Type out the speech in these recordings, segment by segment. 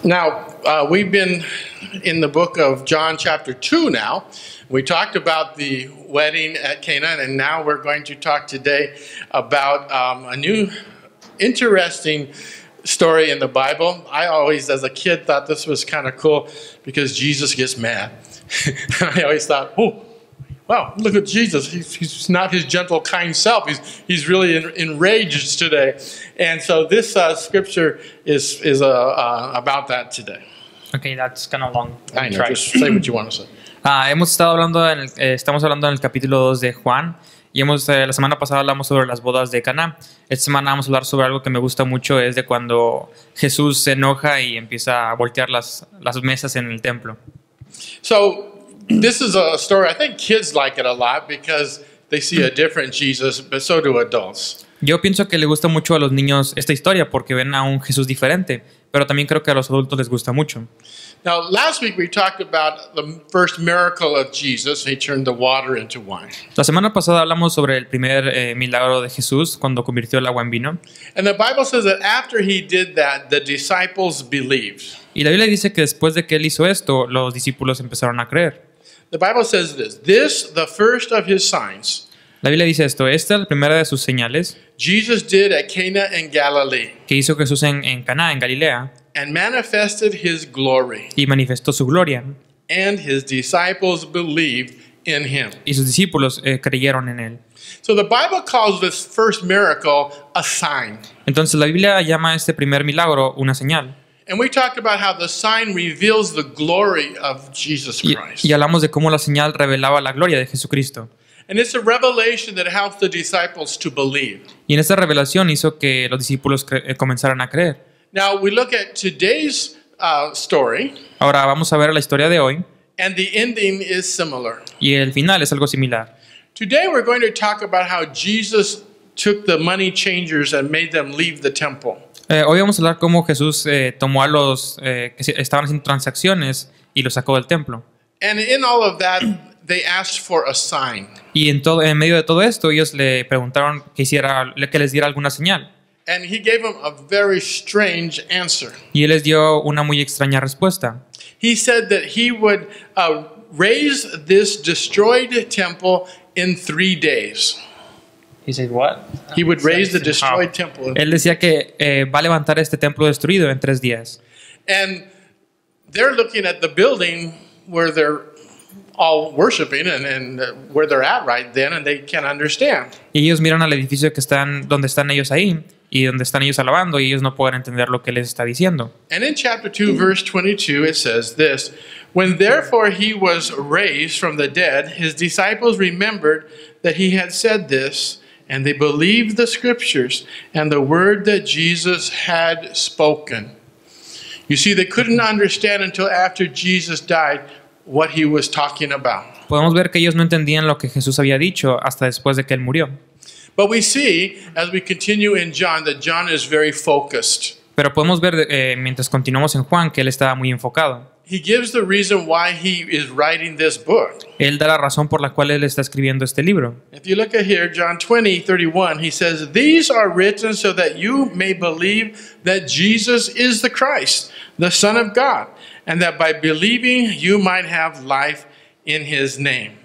Now, we've been in the book of John chapter 2 now. We talked about the wedding at Cana, and now we're going to talk today about a new interesting story in the Bible. I always, as a kid, thought this was kind of cool because Jesus gets mad. I always thought, oh, wow, look at Jesus. He's not his gentle, kind self. He's really enraged today. And so this scripture is about that today. Okay, that's kind of long. I know, just say what you want to say. Estamos hablando en el capítulo 2 de Juan y la semana pasada hablamos sobre las bodas de Caná. Esta semana vamos a hablar sobre algo que me gusta mucho, es de cuando Jesús se enoja y empieza a voltear las mesas en el templo. So this is a story, I think kids like it a lot because they see a different Jesus, but so do adults. Yo pienso que le gusta mucho a los niños esta historia porque ven a un Jesús diferente, pero también creo que a los adultos les gusta mucho. Now, last week we talked about the first miracle of Jesus. He turned the water into wine. La semana pasada hablamos sobre el primer milagro de Jesús cuando convirtió el agua en vino. And the Bible says that after he did that, the disciples believed. Y la Biblia dice que después de que él hizo esto, los discípulos empezaron a creer. The Bible says this, the first of his signs, La Biblia dice esto: esta es la primera de sus señales Jesus did at Cana in Galilee que hizo Jesús en Caná, en Galilea, and manifested his glory, y manifestó su gloria, and his disciples believed in him. y sus discípulos creyeron en él. So the Bible calls this first miracle a sign. Entonces la Biblia llama a este primer milagro una señal. And we talked about how the sign reveals the glory of Jesus Christ. Y hablamos de cómo la señal revelaba la gloria de Jesucristo. And it's a revelation that helps the disciples to believe. Y en esta revelación hizo que los discípulos comenzaran a creer. Now we look at today's story, Ahora vamos a ver la historia de hoy, and the ending is similar. y el final es algo similar. Today we're going to talk about how Jesus took the money changers and made them leave the temple. Hoy vamos a hablar cómo Jesús tomó a los que estaban haciendo transacciones y los sacó del templo. And in all of that, they asked for a sign. Y en medio de todo esto, ellos le preguntaron que les diera alguna señal. And he gave them a very strange answer. Y él les dio una muy extraña respuesta. He said that he would raise this destroyed temple in 3 days. He said what? He would raise the destroyed temple. Él decía que va a levantar este templo destruido en 3 días. And they're looking at the building where they're all worshiping and where they're at right then, and they can't understand. Y ellos miran al edificio donde están ellos ahí y donde están ellos alabando, y ellos no pueden entender lo que les está diciendo. And in chapter 2, verse 22, it says this: When therefore he was raised from the dead, his disciples remembered that he had said this, and they believed the scriptures and the word that Jesus had spoken. You see, they couldn't understand until after Jesus died what he was talking about. Podemos ver que ellos no entendían lo que Jesús había dicho hasta después de que él murió. But we see, as we continue in John, that John is very focused. Pero podemos ver mientras continuamos en Juan que él estaba muy enfocado. He gives the reason why he is writing this book. Él da la razón por la cual él está escribiendo este libro. If you look at here, John 20:31, he says, "These are written so that you may believe that Jesus is the Christ, the Son of God, and that by believing you might have life in his name."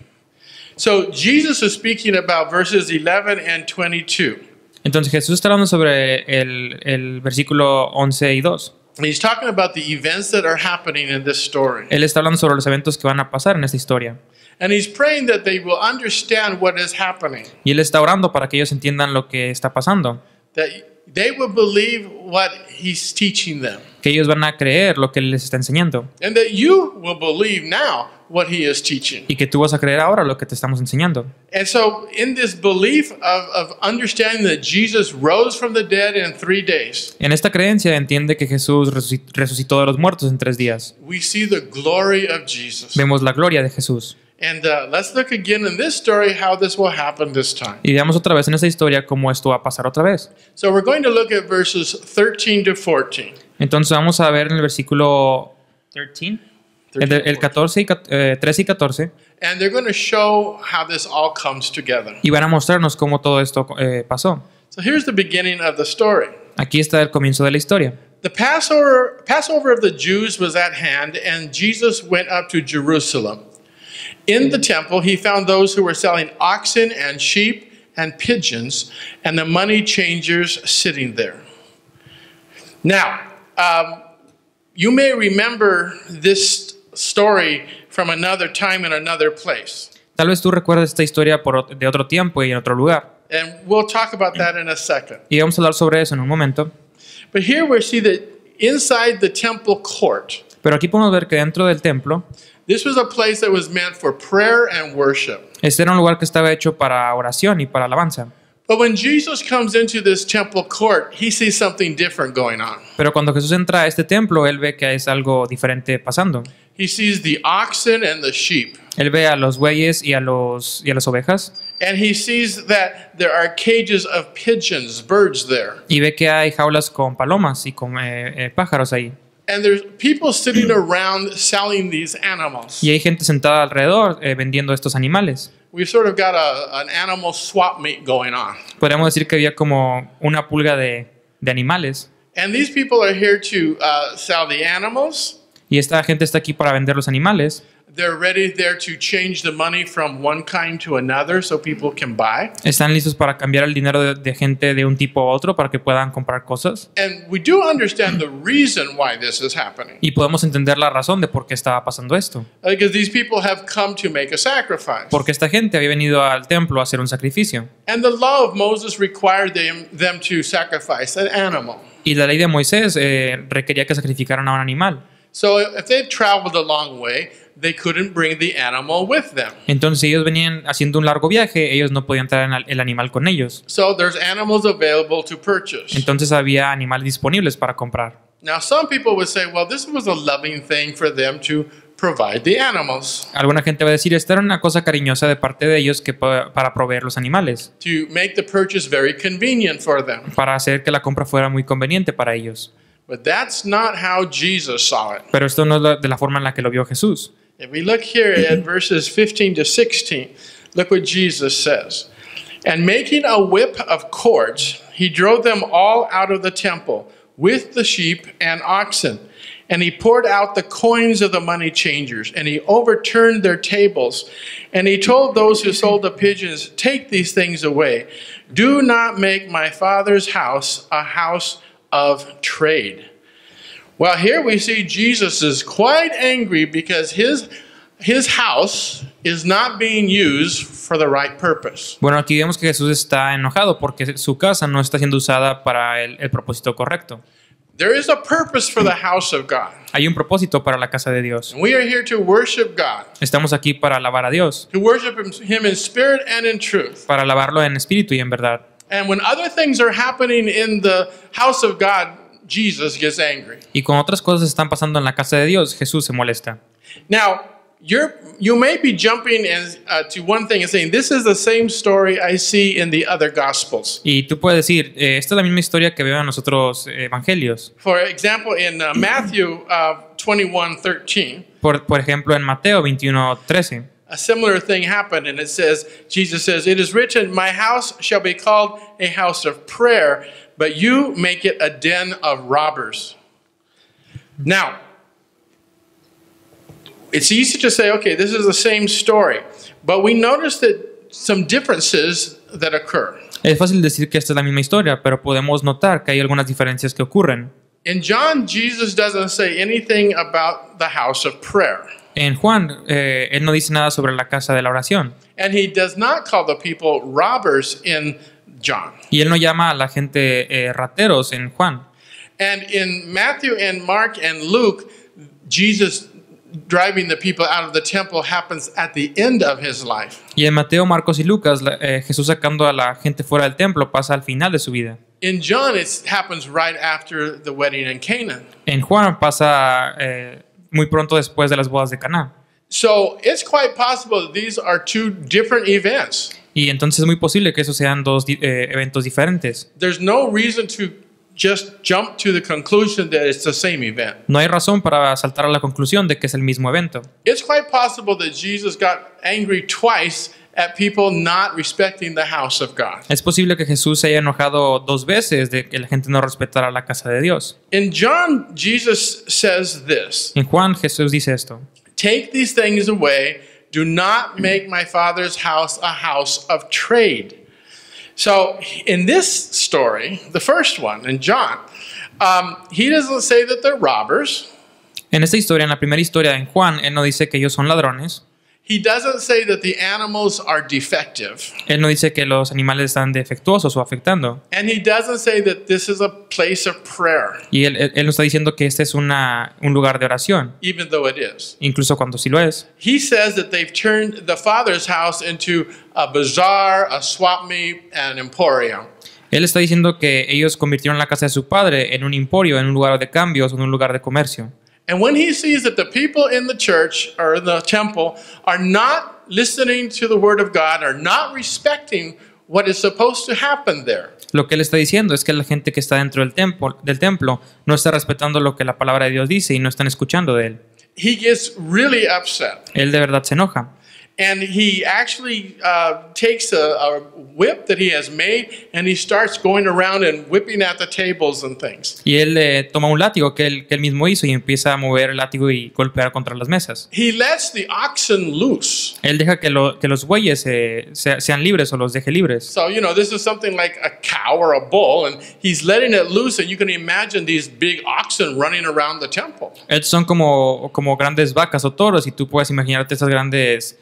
So Jesus is speaking about verses 11 and 22. Entonces Jesús está hablando sobre el versículo 11 y 2. He's talking about the events that are happening in this story. Él está hablando sobre los eventos que van a pasar en esta historia. And he's praying that they will understand what is happening. Y él está orando para que ellos entiendan lo que está pasando. That they will believe what he's teaching them. Que ellos van a creer lo que él les está enseñando. And that you will believe now what he is teaching. Y que tú vas a creer ahora lo que te estamos enseñando. And so in this belief of understanding that Jesus rose from the dead in 3 days, En esta creencia entiende que Jesús resucitó de los muertos en 3 días. we see the glory of Jesus. Vemos la gloria de Jesús. And let's look again in this story how this will happen this time. Y veamos otra vez en esta historia cómo esto va a pasar otra vez. So we're going to look at verses 13 to 14. Entonces vamos a ver en el versículo 13, el 13 y 14. And they're going to show how this all comes together. Y van a mostrarnos cómo todo esto pasó. So here's the beginning of the story. Aquí está el comienzo de la historia. The Passover of the Jews was at hand, and Jesus went up to Jerusalem. In the temple, he found those who were selling oxen and sheep and pigeons, and the money changers sitting there. Now, you may remember this story from another time and another place. Tal vez tú recuerdes esta historia de otro tiempo y en otro lugar. And we'll talk about that in a second. Y vamos a hablar sobre eso en un momento. But here we see that inside the temple court, Pero aquí podemos ver que dentro del templo, this was a place that was meant for prayer and worship. este era un lugar que estaba hecho para oración y para alabanza. But when Jesus comes into this temple court, he sees something different going on. Pero cuando Jesús entra a este templo, él ve que es algo diferente pasando. He sees the oxen and the sheep. Él ve a los bueyes y a las ovejas. And he sees that there are cages of pigeons, birds there. Y ve que hay jaulas con palomas y con pájaros ahí. And there's people sitting around selling these animals. Y hay gente sentada alrededor vendiendo estos animales. We've sort of got an animal swap meet going on. Podríamos decir que había como una pulga de animales. And these people are here to sell the animals. Y esta gente está aquí para vender los animales. They're ready there to change the money from one kind to another so people can buy. Están listos para cambiar el dinero de gente de un tipo a otro para que puedan comprar cosas. And we do understand the reason why this is happening. Y podemos entender la razón de por qué estaba pasando esto. Because these people have come to make a sacrifice. Porque esta gente había venido al templo a hacer un sacrificio. And the law of Moses required them to sacrifice an animal. Y la ley de Moisés requería que sacrificaran a un animal. So if they traveled a long way, they couldn't bring the animal with them. Entonces, si ellos venían haciendo un largo viaje, ellos no podían traer el animal con ellos. So there's animals available to purchase. Entonces había animales disponibles para comprar. Now some people would say, well, this was a loving thing for them to provide the animals, Alguna gente va a decir, esta era una cosa cariñosa de parte de ellos para proveer los animales, to make the purchase very convenient for them. para hacer que la compra fuera muy conveniente para ellos. But that's not how Jesus saw it. Pero esto no es de la forma en la que lo vio Jesús. If we look here at verses 15 to 16, look what Jesus says. And making a whip of cords, he drove them all out of the temple with the sheep and oxen. And he poured out the coins of the money changers, and he overturned their tables. And he told those who sold the pigeons, take these things away. Do not make my Father's house a house of trade. Well, here we see Jesus is quite angry because his house is not being used for the right purpose. Bueno, aquí vemos que Jesús está enojado porque su casa no está siendo usada para el propósito correcto. There is a purpose for the house of God. Hay un propósito para la casa de Dios. And we are here to worship God, Estamos aquí para alabar a Dios, to worship Him in spirit and in truth. para alabarlo en espíritu y en verdad. And when other things are happening in the house of God, Jesus gets angry. Y con otras cosas están pasando en la casa de Dios, Jesús se molesta. Now, you may be jumping to one thing and saying, this is the same story I see in the other Gospels. Y tú puedes decir, esta es la misma historia que veo en los otros evangelios. For example, in Matthew 21:13, Por ejemplo, en Mateo 21:13. a similar thing happened, and Jesus says, it is written, my house shall be called a house of prayer, but you make it a den of robbers. Now, it's easy to say, okay, this is the same story, but we notice that some differences that occur. Es fácil decir que esta es la misma historia, pero podemos notar que hay algunas diferencias que ocurren. In John, Jesus doesn't say anything about the house of prayer. En Juan, él no dice nada sobre la casa de la oración. And he does not call the people robbers in John. Y él no llama a la gente rateros en Juan. And in Matthew and Mark and Luke, Jesus driving the people out of the temple happens at the end of his life. Y en Mateo, Marcos y Lucas, Jesús sacando a la gente fuera del templo pasa al final de su vida. In John, it happens right after the wedding in Canaan. En Juan pasa muy pronto después de las bodas de Caná. So it's quite possible that these are two different events. Y entonces es muy posible que esos sean dos eventos diferentes. There's no reason to just jump to the conclusion that it's the same event. No hay razón para saltar a la conclusión de que es el mismo evento. It's quite possible that Jesus got angry twice at people not respecting the house of God. Es posible que Jesús se haya enojado 2 veces de que la gente no respetara la casa de Dios. In John, Jesus says this, En Juan, Jesús dice esto. "Take these things away. Do not make my Father's house a house of trade." So in this story, the first one, in John, he doesn't say that they're robbers. En esta historia, en la primera historia en Juan, él no dice que ellos son ladrones. He doesn't say that the animals are defective. Él no dice que los animales están defectuosos o afectando. And he doesn't say that this is a place of prayer, Y él no está diciendo que este es un lugar de oración, even though it is. incluso cuando sí lo es. He says that they've turned the Father's house into a bazaar, a swap meet, an emporium. Él está diciendo que ellos convirtieron la casa de su padre en un emporio, en un lugar de cambios, en un lugar de comercio. And when he sees that the people in the church or in the temple are not listening to the word of God, are not respecting what is supposed to happen there, Lo que él está diciendo es que la gente que está dentro del templo no está respetando lo que la palabra de Dios dice y no están escuchando de él. he gets really upset. Él de verdad se enoja. And he actually takes a whip that he has made and he starts going around and whipping at the tables and things. Y él toma un látigo que él mismo hizo y empieza a mover el látigo y golpear contra las mesas. He lets the oxen loose. Él deja que los bueyes sean libres o los deje libres. So, this is something like a cow or a bull, and he's letting it loose, and you can imagine these big oxen running around the temple. Estos son como grandes vacas o toros y tú puedes imaginarte esas grandes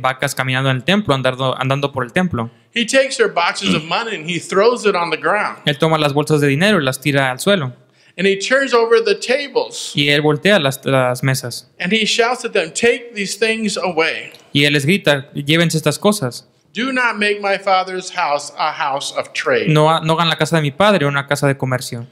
vacas caminando en el templo, andando por el templo. He takes their boxes of money and he throws it on the ground. Él toma las bolsas de dinero y las tira al suelo. And he turns over the tables Y él voltea las mesas. and he shouts at them, "Take these things away. Y él les grita, llévense estas cosas. Do not make my Father's house a house of trade." No hagan la casa de mi padre una casa de comercio.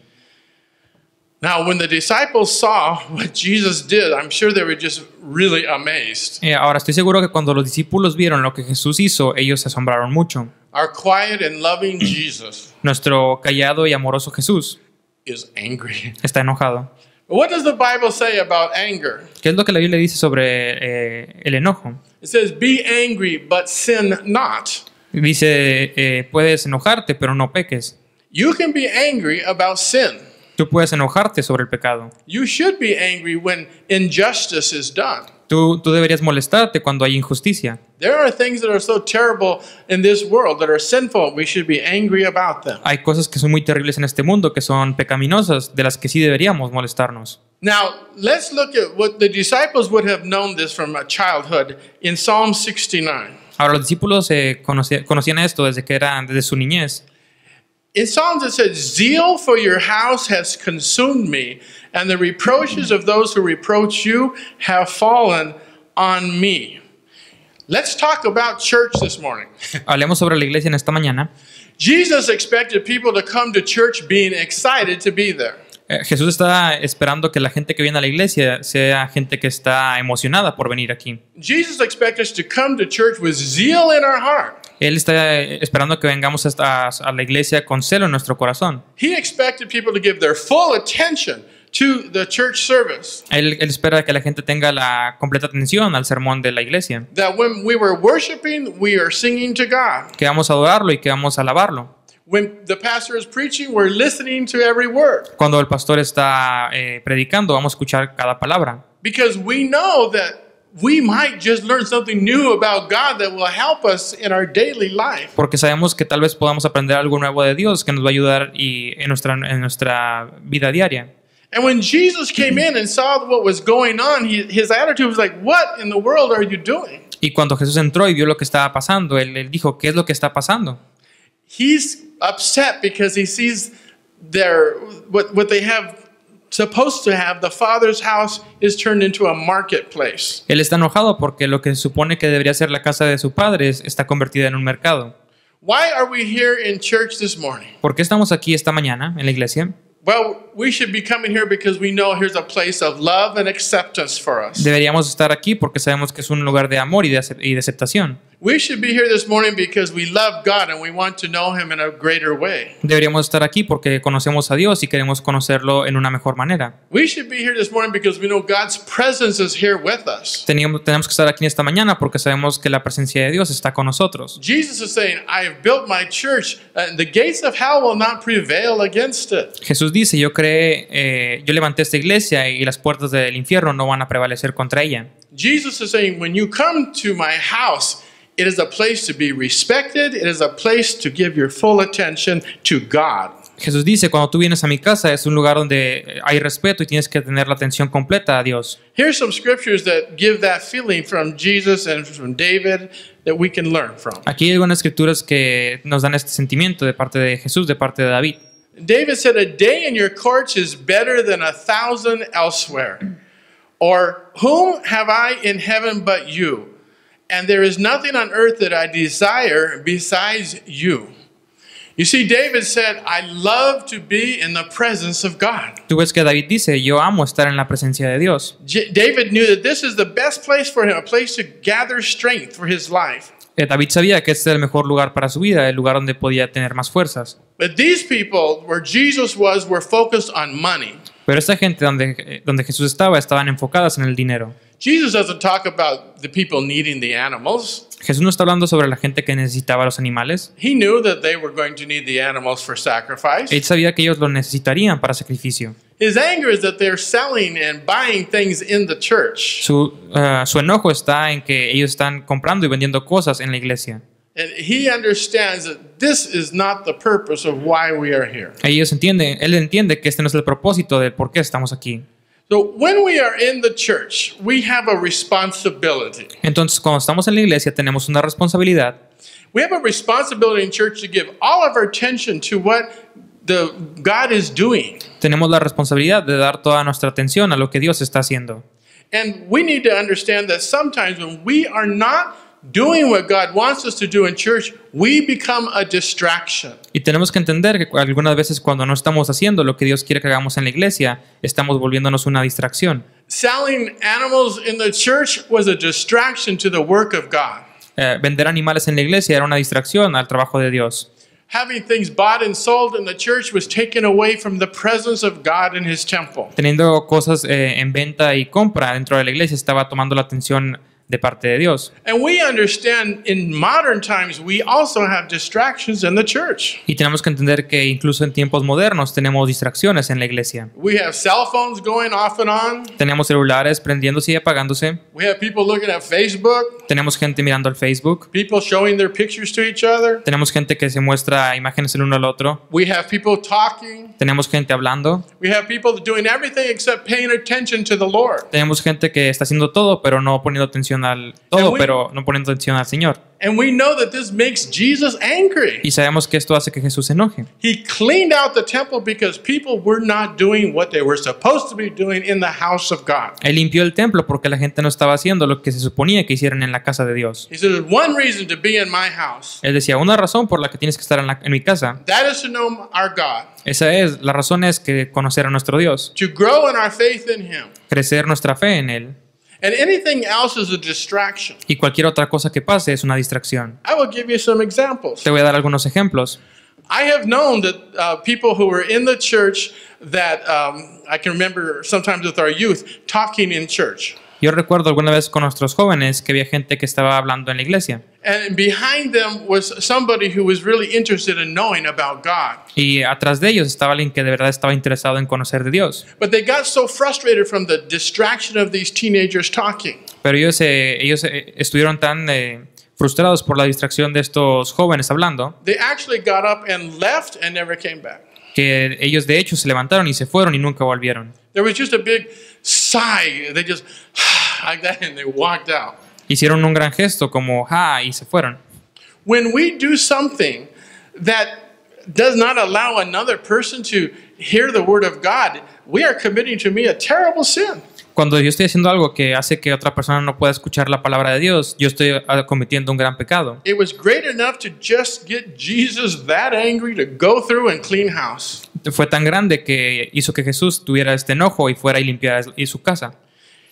Now, when the disciples saw what Jesus did, I'm sure they were just really amazed. Ahora estoy seguro que cuando los discípulos vieron lo que Jesús hizo, ellos se asombraron mucho. Our quiet and loving Jesus Nuestro callado y amoroso Jesús is angry. está enojado. What does the Bible say about anger? ¿Qué es lo que la Biblia dice sobre el enojo? It says, "Be angry, but sin not." Dice, puedes enojarte, pero no peques. You can be angry about sin. Tú puedes enojarte sobre el pecado. You should be angry when injustice is done. Tú deberías molestarte cuando hay injusticia. There are things that are so terrible in this world that are sinful. We should be angry about them. Hay cosas que son muy terribles en este mundo, que son pecaminosas, de las que sí deberíamos molestarnos. Now, let's look at what the disciples would have known this from childhood in Psalm 69. Ahora, los discípulos conocían esto desde su niñez. In Psalms it says, "Zeal for your house has consumed me, and the reproaches of those who reproach you have fallen on me." Let's talk about church this morning. Hablemos sobre la iglesia en esta mañana. Jesus expected people to come to church being excited to be there. Jesús está esperando que la gente que viene a la iglesia sea gente que está emocionada por venir aquí. Jesus expects us to come to church with zeal in our heart. Él está esperando que vengamos a la iglesia con celo en nuestro corazón. He expected people to give their full attention to the church service. Él espera que la gente tenga la completa atención al sermón de la iglesia. That when we were worshiping, we are singing to God. Que vamos a adorarlo y que vamos a alabarlo. When the pastor is preaching, we're listening to every word. Cuando el pastor está predicando, vamos a escuchar cada palabra. Because we know that we might just learn something new about God that will help us in our daily life. Porque sabemos que tal vez podamos aprender algo nuevo de Dios que nos va a ayudar en nuestra vida diaria. And when Jesus came in and saw what was going on, his attitude was like, "What in the world are you doing?" Y cuando Jesús entró y vio lo que estaba pasando, él dijo, ¿qué es lo que está pasando? He's upset because he sees what they have supposed to have, the Father's house, is turned into a marketplace. Él está enojado porque lo que se supone que debería ser la casa de su padre está convertida en un mercado. Why are we here in church this morning? ¿Por qué estamos aquí esta mañana en la iglesia? Well, we should be coming here because we know here's a place of love and acceptance for us. Deberíamos estar aquí porque sabemos que es un lugar de amor y de aceptación. We should be here this morning because we love God and we want to know Him in a greater way. Deberíamos estar aquí porque conocemos a Dios y queremos conocerlo en una mejor manera. We should be here this morning because we know God's presence is here with us. Tenemos que estar aquí esta mañana porque sabemos que la presencia de Dios está con nosotros. Jesus is saying, I have built my church, and the gates of hell will not prevail against it. Jesús dice, yo levanté esta iglesia y las puertas del infierno no van a prevalecer contra ella. Jesus is saying, when you come to my house, it is a place to be respected. It is a place to give your full attention to God. Jesús dice, cuando tú vienes a mi casa es un lugar donde hay respeto y tienes que tener la atención completa a Dios. Here's some scriptures that give that feeling from Jesus and from David that we can learn from. Aquí hay algunas escrituras que nos dan este sentimiento de parte de Jesús, de parte de David. David said, a day in your courts is better than 1,000 elsewhere. Or whom have I in heaven but you? And there is nothing on earth that I desire besides you. You see, David said, I love to be in the presence of God. Tú ves que David dice, yo amo estar en la presencia de Dios. David knew that this is the best place for him, a place to gather strength for his life. David sabía que este era el mejor lugar para su vida, el lugar donde podía tener más fuerzas. But these people, where Jesus was, were focused on money. Pero esta gente donde Jesús estaban enfocadas en el dinero. Jesus doesn't talk about the people needing the animals. Jesús no está hablando sobre la gente que necesitaba los animales. He knew that they were going to need the animals for sacrifice. Él sabía que ellos lo necesitarían para sacrificio. His anger is that they're selling and buying things in the church. Su enojo está en que ellos están comprando y vendiendo cosas en la iglesia. And he understands that this is not the purpose of why we are here. Él entiende que este no es el propósito de por qué estamos aquí. So when we are in the church, we have a responsibility. Entonces, cuando estamos en la iglesia, tenemos una responsabilidad. We have a responsibility in church to give all of our attention to what God is doing. Tenemos la responsabilidad de dar toda nuestra atención a lo que Dios está haciendo. And we need to understand that sometimes when we are not doing what God wants us to do in church, we become a distraction. Y tenemos que entender que algunas veces cuando no estamos haciendo lo que Dios quiere que hagamos en la iglesia, estamos volviéndonos una distracción. Selling animals in the church was a distraction to the work of God. Vender animales en la iglesia era una distracción al trabajo de Dios. Having things bought and sold in the church was taken away from the presence of God in His temple. Teniendo cosas en venta y compra dentro de la iglesia estaba tomando la atención de parte de Dios. And we understand in modern times we also have distractions in the church. Y tenemos que entender que incluso en tiempos modernos tenemos distracciones en la iglesia. We have cell phones going off and on. Tenemos celulares prendiéndose y apagándose. We have people looking at Facebook. Tenemos gente mirando el Facebook. People showing their pictures to each other. Tenemos gente que se muestra imágenes el uno al otro. We have people talking. Tenemos gente hablando. We have people doing everything except paying attention to the Lord. Tenemos gente que está haciendo todo, pero no poniendo atención al pero no poniendo atención al Señor. And we know that this makes Jesus angry. Y sabemos que esto hace que Jesús se enoje. He cleaned out the temple because people were not doing what they were supposed to be doing in the house of God. Él limpió el templo porque la gente no estaba haciendo lo que se suponía que hicieran en la casa de Dios. He said, "There's one reason to be in my house. Él decía, una razón por la que tienes que estar en mi casa. That is to know our God. La razón es que conocer a nuestro Dios. To grow in our faith in Him. Crecer nuestra fe en Él. And anything else is a distraction. Y cualquier otra cosa que pase es una distracción. I will give you some examples. Te voy a dar algunos ejemplos. I have known that people who were in the church that I can remember sometimes with our youth talking in church. Yo recuerdo alguna vez con nuestros jóvenes que había gente que estaba hablando en la iglesia. And behind them was somebody who was really interested in knowing about God. Y atrás de ellos estaba alguien que de verdad estaba interesado en conocer de Dios. But they got so frustrated from the distraction of these teenagers talking. Pero ellos estuvieron tan frustrados por la distracción de estos jóvenes hablando. They actually got up and left and never came back. Que ellos de hecho se levantaron y se fueron y nunca volvieron. There was just a big sigh. They just like that and they walked out. Hicieron un gran gesto como y se fueron. When we do something that does not allow another person to hear the word of God, we are committing to me a terrible sin. Cuando yo estoy haciendo algo que hace que otra persona no pueda escuchar la palabra de Dios, yo estoy cometiendo un gran pecado. It was great enough to just get Jesus that angry to go through and clean house. Fue tan grande que hizo que Jesús tuviera este enojo y fuera y limpiara su casa.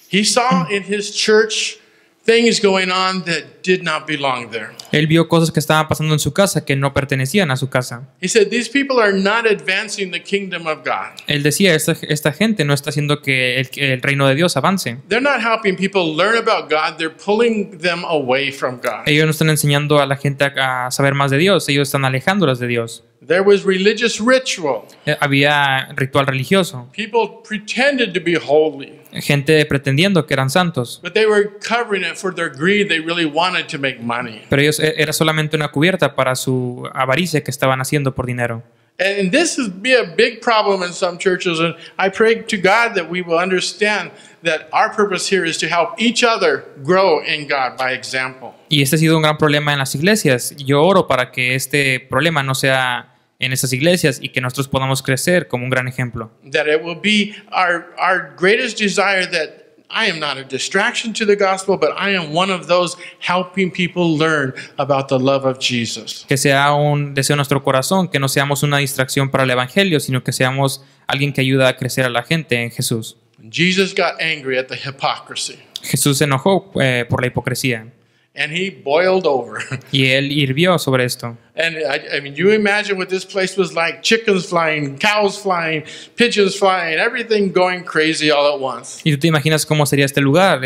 He saw in his church things going on that did not belong there. Él vio cosas que estaban pasando en su casa que no pertenecían a su casa. He said, these people are not advancing the kingdom of God. Él decía, esta gente no está haciendo que el reino de Dios avance. They're not helping people learn about God. They're pulling them away from God. Ellos no están enseñando a la gente a saber más de Dios, ellos están alejándolas de Dios. There was religious ritual. Había ritual religioso, People pretended to be holy, gente pretendiendo que eran santos, but they were covering it for their greed. They really wanted to make money. pero ellos era solamente una cubierta para su avaricia que estaban haciendo por dinero. And this would be a big problem in some churches. And I pray to God that we will understand that our purpose here is to help each other grow in God by example. Y este ha sido un gran problema en las iglesias. Yo oro para que este problema no sea en esas iglesias y que nosotros podamos crecer como un gran ejemplo. That it will be our greatest desire that I am not a distraction to the gospel, but I am one of those helping people learn about the love of Jesus. Que sea un deseo en nuestro corazón, que no seamos una distracción para el evangelio, sino que seamos alguien que ayuda a crecer a la gente en Jesús. Jesus got angry at the hypocrisy, Jesús se enojó por la hipocresía and he boiled over. y él hirvió sobre esto. And I mean, you imagine what this place was like: chickens flying, cows flying, pigeons flying, everything going crazy all at once. Y tú te imaginas cómo sería este lugar,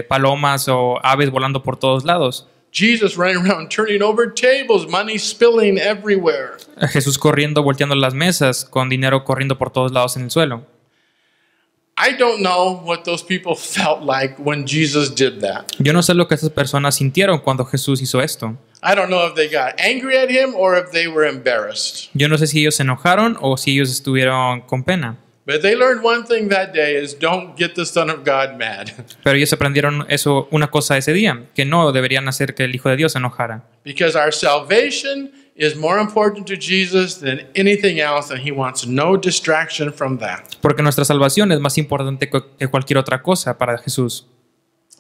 palomas o aves volando por todos lados. Jesus running around turning over tables, money spilling everywhere. Jesús corriendo, volteando las mesas, con dinero corriendo por todos lados en el suelo. I don't know what those people felt like when Jesus did that. Yo no sé lo que esas personas sintieron cuando Jesús hizo esto. I don't know if they got angry at him or if they were embarrassed. Yo no sé si ellos se enojaron o si ellos estuvieron con pena. But they learned one thing that day is don't get the Son of God mad. Pero ellos aprendieron eso, una cosa ese día, que no deberían hacer que el Hijo de Dios se enojara. Because our salvation is more important to Jesus than anything else, and he wants no distraction from that. Porque nuestra salvación es más importante que cualquier otra cosa para Jesús.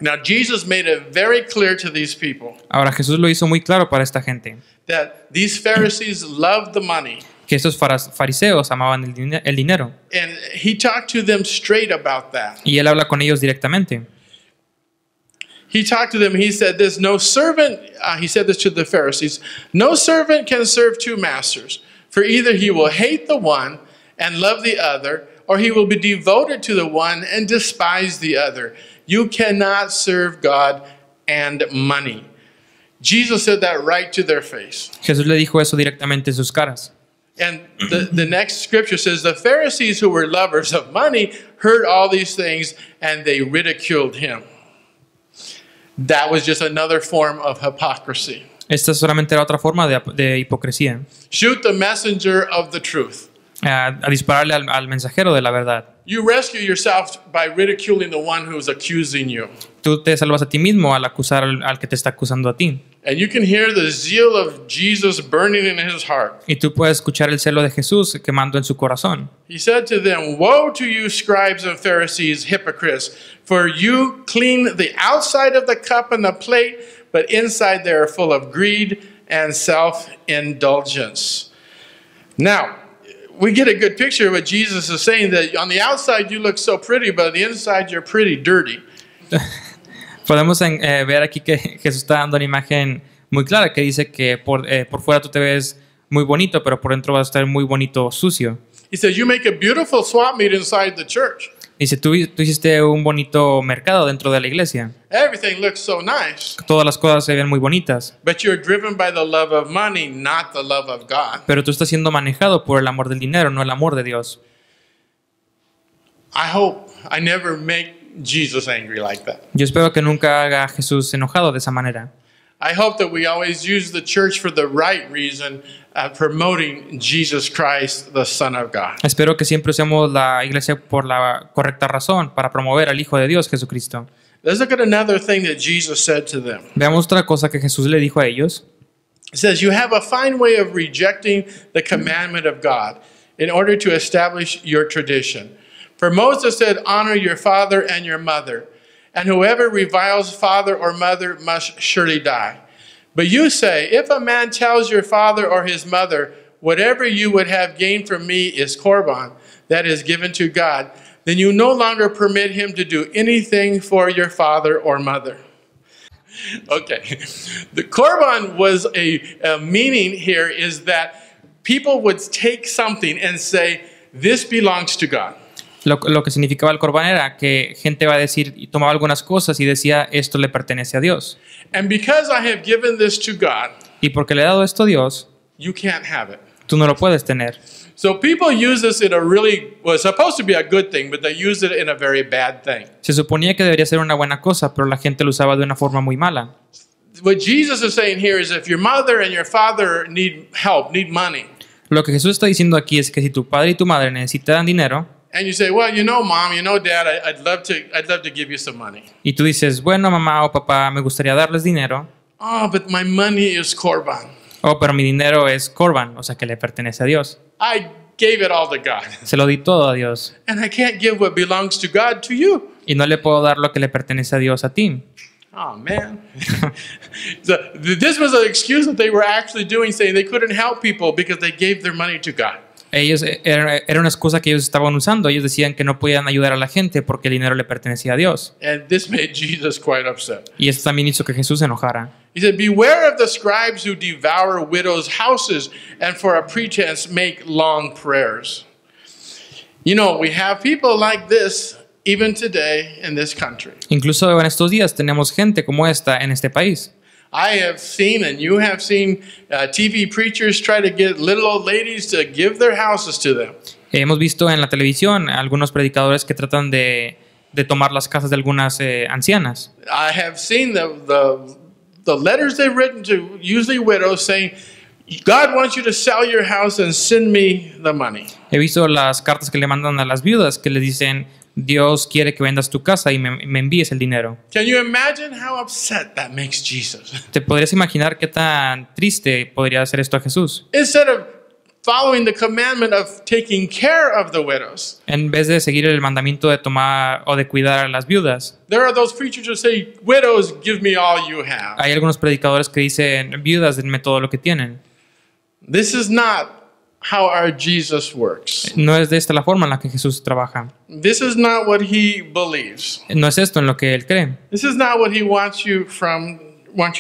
Now, Jesus made it very clear to these people Ahora Jesús lo hizo muy claro para esta gente, that these Pharisees loved the money. que estos fariseos amaban el dinero. And he talked to them straight about that. Y él habla con ellos directamente. He talked to them, he said this, no servant, he said this to the Pharisees, no servant can serve two masters, for either he will hate the one and love the other, or he will be devoted to the one and despise the other. You cannot serve God and money. Jesus said that right to their face. Jesús le dijo eso directamente en sus caras. And the next scripture says, the Pharisees who were lovers of money heard all these things and they ridiculed him. That was just another form of hypocrisy. Esta solamente era otra forma de hipocresía. Shoot the messenger of the truth. A dispararle al mensajero de la verdad. You rescue yourself by ridiculing the one who's accusing you. Tú te salvas a ti mismo al acusar al que te está acusando a ti. And you can hear the zeal of Jesus burning in his heart. Y tú puedes escuchar el celo de Jesús quemando en su corazón. He said to them, woe to you, scribes and Pharisees, hypocrites, for you clean the outside of the cup and the plate, but inside they are full of greed and self-indulgence. Now, we get a good picture of what Jesus is saying, that on the outside you look so pretty, but on the inside you're pretty dirty. Podemos ver aquí que Jesús está dando una imagen muy clara que dice que por fuera tú te ves muy bonito, pero por dentro vas a estar muy bonito sucio. He says, you make a beautiful swap meet inside the church. Dice, tú hiciste un bonito mercado dentro de la iglesia. Everything looks so nice. Todas las cosas se ven muy bonitas. But you're driven by the love of money, not the love of God. Pero tú estás siendo manejado por el amor del dinero, no el amor de Dios. I hope I never make Jesus angry like that. Yo espero que nunca haga a Jesús enojado de esa manera. I hope that we always use the church for the right reason, promoting Jesus Christ, the Son of God. Espero que siempre usemos la iglesia por la correcta razón para promover al Hijo de Dios, Jesucristo. Let's look at another thing that Jesus said to them. Veamos otra cosa que Jesús le dijo a ellos. It says, you have a fine way of rejecting the commandment of God in order to establish your tradition. For Moses said, honor your father and your mother, and whoever reviles father or mother must surely die. But you say, if a man tells your father or his mother, whatever you would have gained from me is korban, that is given to God, then you no longer permit him to do anything for your father or mother. Okay, the korban was a meaning here is that people would take something and say, this belongs to God. Lo que significaba el Corban era que gente va a decir y tomaba algunas cosas y decía esto le pertenece a Dios. And because I have given this to God, Y porque le he dado esto a Dios, you can't have it. tú no lo puedes tener. So people use this in a really, well, it's supposed to be a good thing, but they use it in a very bad thing. Se suponía que debería ser una buena cosa, pero la gente lo usaba de una forma muy mala. What Jesus is saying here is if your mother and your father need help, need money, Lo que Jesús está diciendo aquí es que si tu padre y tu madre necesitan dinero, and you say, well, you know, mom, you know, dad, I'd love to give you some money. y tú dices, bueno, mamá o papá, me gustaría darles dinero, Oh, but my money is korban. oh, pero mi dinero es Corban, o sea que le pertenece a Dios. I gave it all to God, Se lo di todo a Dios. and I can't give what belongs to God to you. Y no le puedo dar lo que le pertenece a Dios a ti. Oh, man. So, this was an excuse that they were actually doing, saying they couldn't help people because they gave their money to God. Ellos, era una excusa que ellos estaban usando. Ellos decían que no podían ayudar a la gente porque el dinero le pertenecía a Dios. And this made Jesus quite upset. Y esto también hizo que Jesús se enojara. He said, beware of the scribes who devour widows' houses and for a pretense make long prayers. You know, we have people like this even today in this country. Incluso en estos días tenemos gente como esta en este país. I have seen and you have seen TV preachers try to get little old ladies to give their houses to them. Hemos visto en la televisión algunos predicadores que tratan de tomar las casas de algunas ancianas. I have seen the letters they've written to usually widows saying, God wants you to sell your house and send me the money. He visto las cartas que le mandan a las viudas que les dicen, Dios quiere que vendas tu casa y me envíes el dinero. Can you imagine how upset that makes Jesus? ¿Te podrías imaginar qué tan triste podría hacer esto a Jesús? Instead of following the commandment of taking care of the widows, En vez de seguir el mandamiento de tomar o de cuidar a las viudas, there are those preachers who say, widows, give me all you have. hay algunos predicadores que dicen, viudas, denme todo lo que tienen. This is not how our Jesus works. No es de esta la forma en la que Jesús trabaja. This is not what he believes. No es esto en lo que Él cree. This is not what he wants you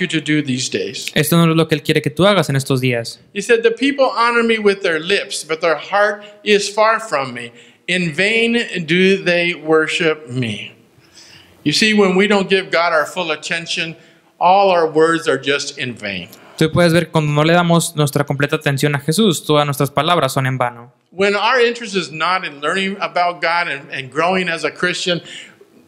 to do these days. Esto no es lo que Él quiere que tú hagas en estos días. He said, the people honor me with their lips, but their heart is far from me. In vain do they worship me. You see, when we don't give God our full attention, all our words are just in vain. Tú puedes ver cuando no le damos nuestra completa atención a Jesús, todas nuestras palabras son en vano. When our interest is not in learning about God and growing as a Christian,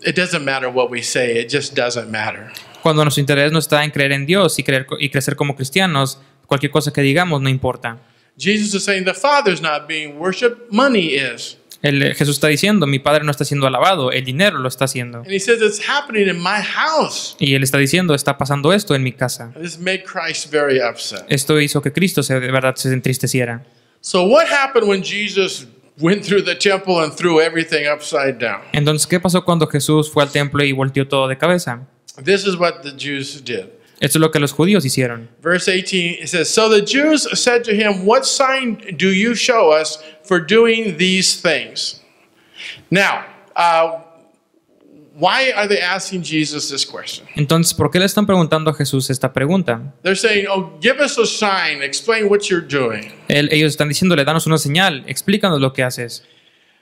it doesn't matter what we say. It just doesn't matter. Cuando nuestro interés no está en creer en Dios y crecer como cristianos, cualquier cosa que digamos no importa. Jesus is saying the Father's not being worshipped, money is. Jesús está diciendo, mi Padre no está siendo alabado, el dinero lo está haciendo. And he says it's happening in my house. Y Él está diciendo, está pasando esto en mi casa. This made Christ very upset. Esto hizo que Cristo de verdad se entristeciera. So what happened when Jesus went through the temple and threw everything upside down? Entonces, ¿qué pasó cuando Jesús fue al templo y volteó todo de cabeza? This is what the Jews did. Esto es lo que los judíos hicieron. Verse 18, it says, so the Jews said to him, what sign do you show us for doing these things? Now, why are they asking Jesus this question? Entonces, ¿por qué le están preguntando a Jesús esta pregunta? They're saying, oh, give us a sign, explain what you're doing. Ellos están diciéndole, danos una señal, explícanos lo que haces.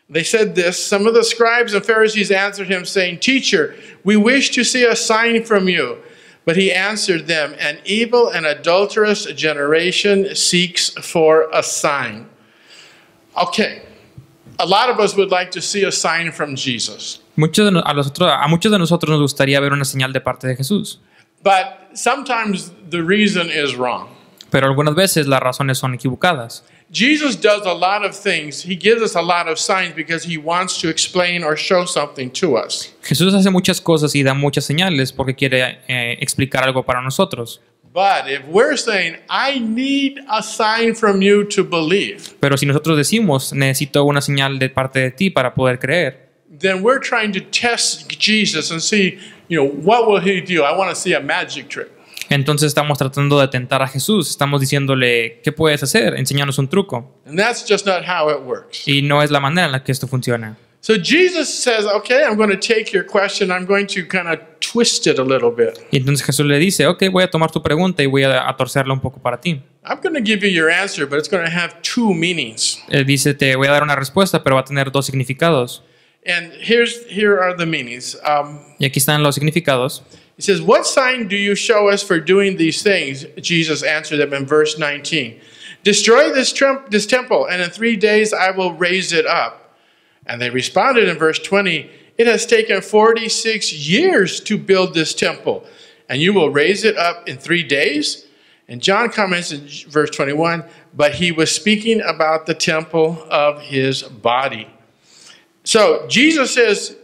They said this, some of the scribes and Pharisees answered him, saying, teacher, we wish to see a sign from you. But he answered them, an evil and adulterous generation seeks for a sign. Okay, a lot of us would like to see a sign from Jesus. A muchos de nosotros nos gustaría ver una señal de parte de Jesús. But sometimes the reason is wrong. Pero algunas veces las razones son equivocadas. Jesus does a lot of things. He gives us a lot of signs because he wants to explain or show something to us. Jesús hace muchas cosas y da muchas señales porque quiere explicar algo para nosotros. But if we're saying, I need a sign from you to believe, Pero si nosotros decimos, necesito una señal de parte de ti para poder creer, then we're trying to test Jesus and see, what will he do? I want to see a magic trick. entonces estamos tratando de tentar a Jesús. Estamos diciéndole, ¿qué puedes hacer? Enséñanos un truco. And that's just not how it works. Y no es la manera en la que esto funciona. So Jesus says, okay, I'm going to take your question. I'm going to kind of twist it a little bit. Y entonces Jesús le dice, ok, voy a tomar tu pregunta y voy a torcerla un poco para ti. I'm going to give you your answer, but it's going to have two meanings. Él dice, te voy a dar una respuesta, pero va a tener dos significados. And here are the meanings. Y aquí están los significados. It says, what sign do you show us for doing these things? Jesus answered them in verse 19. Destroy this temple, and in 3 days I will raise it up. And they responded in verse 20, it has taken 46 years to build this temple, and you will raise it up in 3 days? And John comments in verse 21, but he was speaking about the temple of his body. So Jesus says,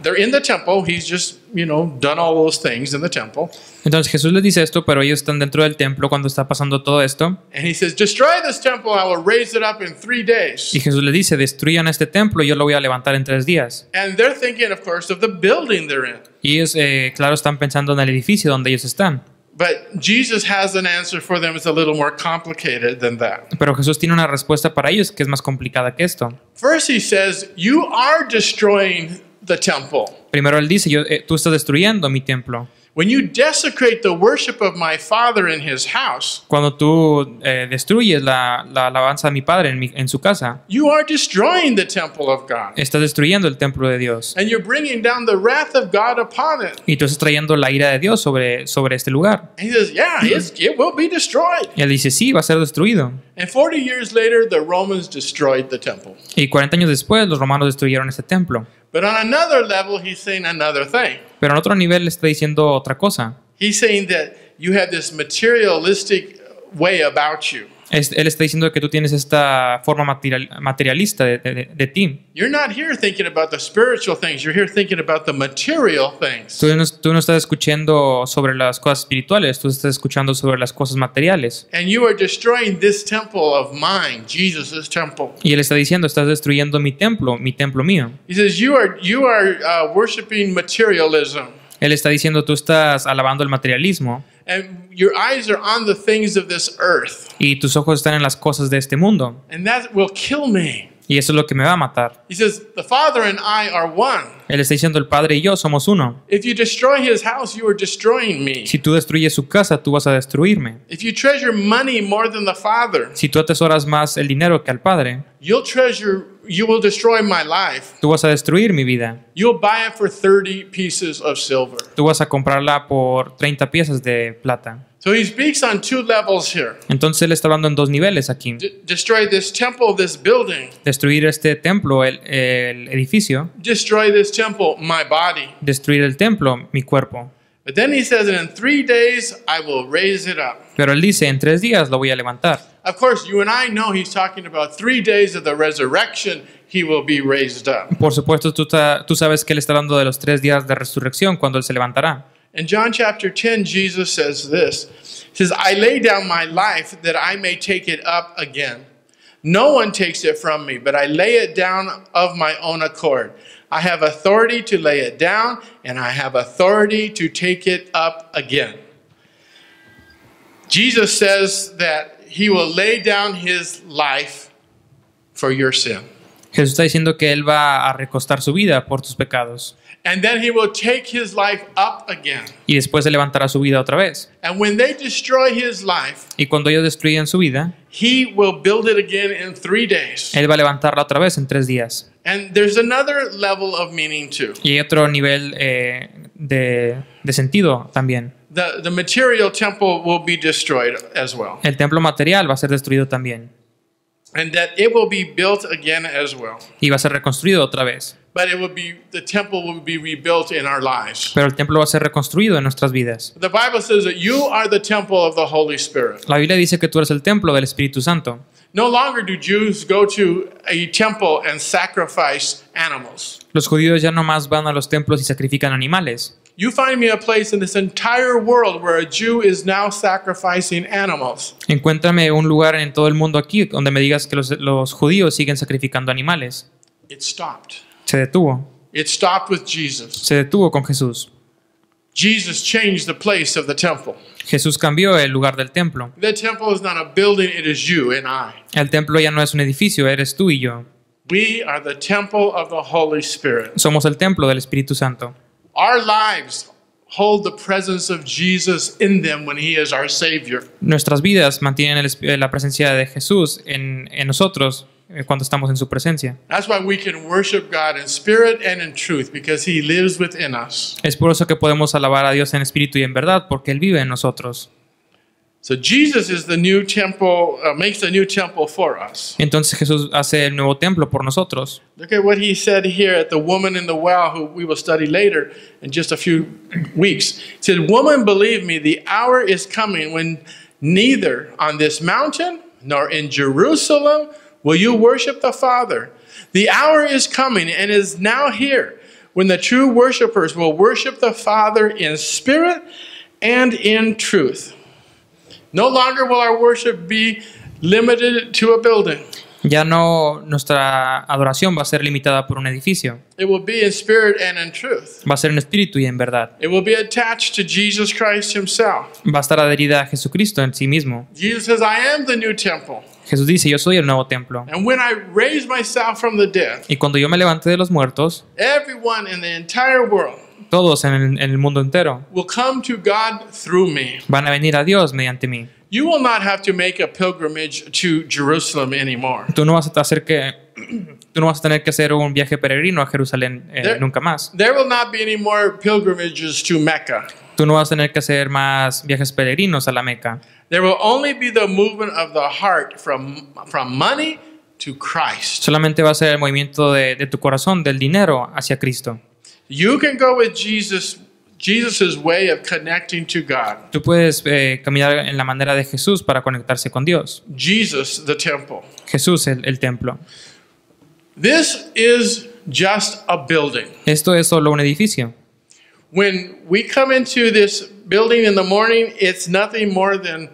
they're in the temple. He's just, done all those things in the temple. Entonces Jesús les dice esto, pero ellos están dentro del templo cuando está pasando todo esto. And he says, destroy this temple, I will raise it up in 3 days. Y Jesús les dice, destruyan este templo y yo lo voy a levantar en 3 días. And they're thinking, of course, of the building they're in. Y ellos, claro, están pensando en el edificio donde ellos están. But Jesus has an answer for them. It's a little more complicated than that. Pero Jesús tiene una respuesta para ellos que es más complicada que esto. First, he says, you are destroying the temple. Primero él dice, tú estás destruyendo mi templo. When you desecrate the worship of my Father in his house, Cuando tú destruyes la alabanza de mi Padre en su casa, you are destroying the temple of God. estás destruyendo el templo de Dios. And you're bringing down the wrath of God upon it. Y tú estás trayendo la ira de Dios sobre este lugar. And he says, yeah, it will be destroyed. Y él dice, sí, va a ser destruido. And 40 years later, the Romans destroyed the temple. Y 40 años después, los romanos destruyeron este templo. But on another level, he's saying another thing. Pero en otro nivel le está diciendo otra cosa. He's saying that you have this materialistic way about you. Él está diciendo que tú tienes esta forma materialista de ti. You're not here thinking about the spiritual things. You're here thinking about the material things. Tú no estás escuchando sobre las cosas espirituales, tú estás escuchando sobre las cosas materiales. And you are destroying this temple of mine, Jesus' temple. Y él está diciendo, estás destruyendo mi templo mío. He says, you are worshiping materialism. Él está diciendo, tú estás alabando el materialismo. And your eyes are on the things of this earth. Y tus ojos están en las cosas de este mundo. And that will kill me. Y eso es lo que me va a matar. He says, the Father and I are one. Él está diciendo, el Padre y yo somos uno. If you destroy his house, you are destroying me. Si tú destruyes su casa, tú vas a destruirme. If you treasure money more than the Father, Si tú atesoras más el dinero que al Padre, you will destroy my life. tú vas a destruir mi vida. You'll buy it for 30 pieces of silver. Tú vas a comprarla por 30 piezas de plata. So he speaks on 2 levels here. Entonces él está hablando en 2 niveles aquí. Destroy this temple, this building. Destruir este templo, el edificio. Destroy this temple, my body. Destruir el templo, mi cuerpo. But then he says, and in 3 days I will raise it up. Pero él dice, en 3 días lo voy a levantar. Of course, you and I know he's talking about 3 days of the resurrection, he will be raised up. Por supuesto, tú sabes que él está hablando de los 3 días de resurrección cuando él se levantará. In John chapter 10, Jesus says this. He says, I lay down my life that I may take it up again. No one takes it from me, but I lay it down of my own accord. I have authority to lay it down, and I have authority to take it up again. Jesus says that he will lay down his life for your sin. Jesús está diciendo que él va a recostar su vida por tus pecados. And then he will take his life up again. Y después se levantará su vida otra vez. And when they destroy his life, Y cuando ellos destruyan su vida, he will build it again in 3 days. él va a levantarla otra vez en 3 días. And there's another level of meaning too. Y hay otro nivel de sentido también. The material temple will be destroyed as well. El templo material va a ser destruido también. And that it will be built again as well. Y va a ser reconstruido otra vez. But the temple will be rebuilt in our lives. Pero el templo va a ser reconstruido en nuestras vidas. The Bible says that you are the temple of the Holy Spirit. La Biblia dice que tú eres el templo del Espíritu Santo. No longer do Jews go to a temple and sacrifice animals. Los judíos ya no más van a los templos y sacrifican animales. You find me a place in this entire world where a Jew is now sacrificing animals. Encuéntrame un lugar en todo el mundo aquí donde me digas que los judíos siguen sacrificando animales. It stopped. Se detuvo. It stopped with Jesus. Se detuvo con Jesús. Jesus changed the place of the temple. Jesús cambió el lugar del templo. The temple is not a building, it is you and I. El templo ya no es un edificio, eres tú y yo. We are the temple of the Holy Spirit. Somos el templo del Espíritu Santo. Our lives hold the presence of Jesus in them when He is our Savior. Nuestras vidas mantienen la presencia de Jesús en nosotros cuando estamos en su presencia. That's why we can worship God in spirit and in truth, because He lives within us. Es por eso que podemos alabar a Dios en espíritu y en verdad, porque Él vive en nosotros. So Jesus is the new temple, makes the new temple for us. Entonces Jesús hace el nuevo templo por nosotros. Look at what He said here at the woman in the well, who we will study later in just a few weeks. He said, "Woman, believe me, the hour is coming when neither on this mountain nor in Jerusalem will you worship the Father. The hour is coming and is now here when the true worshipers will worship the Father in spirit and in truth." No longer will our worship be limited to a building. Ya no nuestra adoración va a ser limitada por un edificio. It will be in spirit and in truth. Va a ser en espíritu y en verdad. It will be attached to Jesus Christ Himself. Va a estar adherida a Jesucristo en sí mismo. Jesus says, "I am the new temple. Jesús dice, yo soy el nuevo templo. And when I raise myself from the dead, Y cuando yo me levante de los muertos, everyone in the entire world todos en el mundo entero will come to God through me. van a venir a Dios mediante mí. You will not have to make a pilgrimage to Jerusalem anymore. Tú no vas a tener que hacer un viaje peregrino a Jerusalén nunca más. There will not be any more pilgrimages to Mecca. Tú no vas a tener que hacer más viajes peregrinos a la Meca. There will only be the movement of the heart from money to Christ. Solamente va a ser el movimiento de tu corazón, del dinero hacia Cristo. You can go with Jesus's way of connecting to God. Tú puedes caminar en la manera de Jesús para conectarse con Dios. Jesus, the temple. Jesús, el templo. This is just a building. Esto es solo un edificio. When we come into this building in the morning, it's nothing more than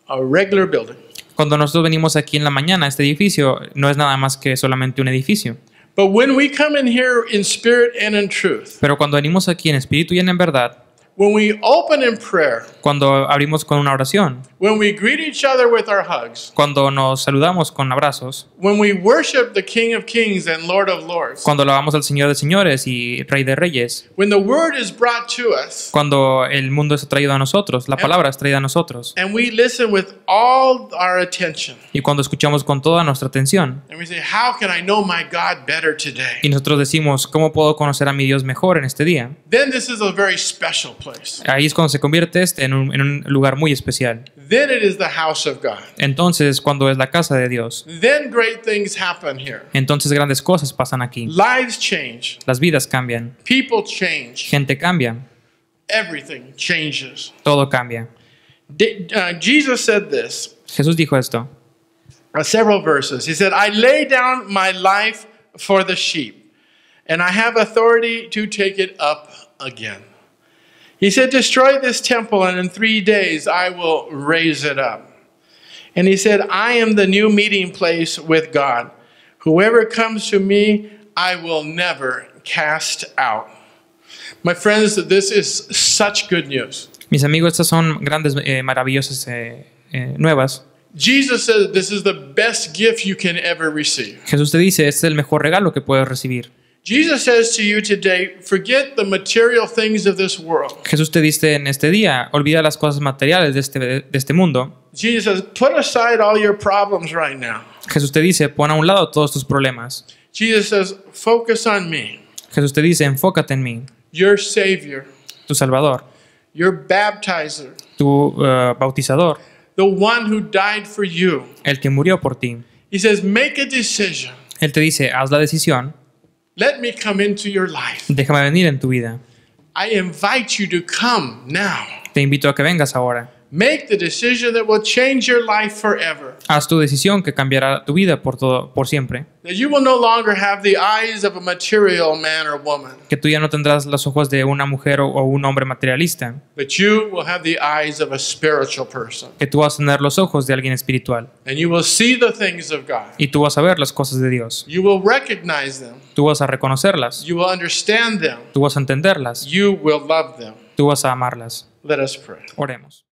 a regular building. Cuando nosotros venimos aquí en la mañana, este edificio no es nada más que solamente un edificio. But when we come in here in spirit and in truth, Pero cuando venimos aquí en espíritu y en verdad, when we open in prayer, cuando abrimos con una oración, when we greet each other with our hugs, cuando nos saludamos con abrazos, when we worship the King of Kings and Lord of Lords, cuando alabamos al Señor de señores y Rey de reyes, when the word is brought to us, cuando el mundo es traído a nosotros, la palabra es traída a nosotros, and we listen with all our attention, y cuando escuchamos con toda nuestra atención, and we say, "How can I know my God better today?" y nosotros decimos, ¿cómo puedo conocer a mi Dios mejor en este día? Then this is a very special place. Ahí es cuando se convierte en un lugar muy especial. Then it is the house of God. Entonces, cuando es la casa de Dios, Then great things happen here. entonces grandes cosas pasan aquí. Lives change. Las vidas cambian, People change. gente cambia, Everything changes. todo cambia. Jesus said this, Jesús dijo esto. several verses. He said, "I lay down my life for the sheep, and I have authority to take it up again." He said, "Destroy this temple, and in 3 days I will raise it up." And he said, "I am the new meeting place with God. Whoever comes to me, I will never cast out." My friends, this is such good news. Mis amigos, estas son grandes, maravillosas nuevas. Jesus said this is the best gift you can ever receive. Jesús te dice, este es el mejor regalo que puedes recibir. Jesus says to you today, forget the material things of this world. Jesús te dice en este día, olvida las cosas materiales de este mundo. Jesus says, put aside all your problems right now. Jesús te dice, pon a un lado todos tus problemas. Jesus says, focus on me, Jesús te dice, enfócate en mí, your Savior, tu Salvador, your baptizer, tu bautizador, the one who died for you. el que murió por ti. He says, make a decision. Él te dice, haz la decisión, Let me come into your life. déjame venir en tu vida. I invite you to come now. Te invito a que vengas ahora. Make the decision that will change your life forever. Haz tu decisión que cambiará tu vida por siempre. That you will no longer have the eyes of a material man or woman, Que tú ya no tendrás los ojos de una mujer o un hombre materialista. but you will have the eyes of a spiritual person. Que tú vas a tener los ojos de alguien espiritual. And you will see the things of God. Y tú vas a ver las cosas de Dios. You will recognize them. Tú vas a reconocerlas. You will understand them. Tú vas a entenderlas. You will love them. Tú vas a amarlas. Let us pray. Oremos.